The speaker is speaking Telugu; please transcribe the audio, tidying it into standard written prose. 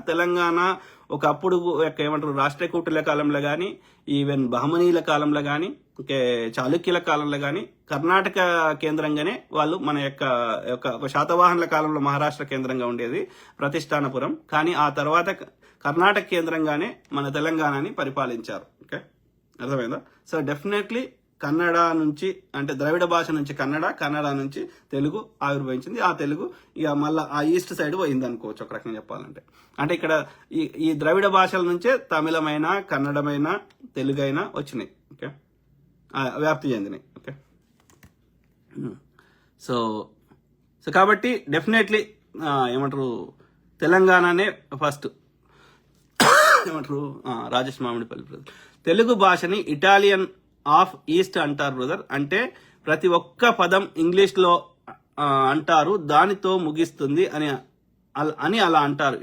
తెలంగాణ ఒకప్పుడు ఏమంటారు రాష్ట్రకూటుల కాలంలో కానీ, ఈవెన్ బహమనీల కాలంలో కానీ, చాళుక్యుల కాలంలో కానీ కర్ణాటక కేంద్రంగానే వాళ్ళు మన యొక్క శాతవాహనుల కాలంలో మహారాష్ట్ర కేంద్రంగా ఉండేది ప్రతిష్టానపురం. కానీ ఆ తర్వాత కర్ణాటక కేంద్రంగానే మన తెలంగాణని పరిపాలించారు. ఓకే, అర్థమైందా? సో డెఫినెట్లీ కన్నడ నుంచి అంటే ద్రవిడ భాష నుంచి కన్నడ నుంచి తెలుగు ఆవిర్భవించింది. ఆ తెలుగు ఇక మళ్ళీ ఆ ఈస్ట్ సైడ్ పోయింది అనుకోవచ్చు ఒక రకంగా చెప్పాలంటే. అంటే ఇక్కడ ఈ ద్రవిడ భాషల నుంచే తమిళమైన, కన్నడమైన, తెలుగైనా వచ్చినాయి. ఓకే, వ్యాప్తి చెందినాయి. ఓకే, సో కాబట్టి డెఫినెట్లీ ఏమంటారు తెలంగాణనే ఫస్ట్ ఏమంటారు రాజేష్ మామిడిపల్లి బ్రదర్. తెలుగు భాషని ఇటాలియన్ ఆఫ్ ఈస్ట్ అంటారు బ్రదర్. అంటే ప్రతి ఒక్క పదం ఇంగ్లీష్లో అంటారు, దానితో ముగిస్తుంది అని అలా అంటారు.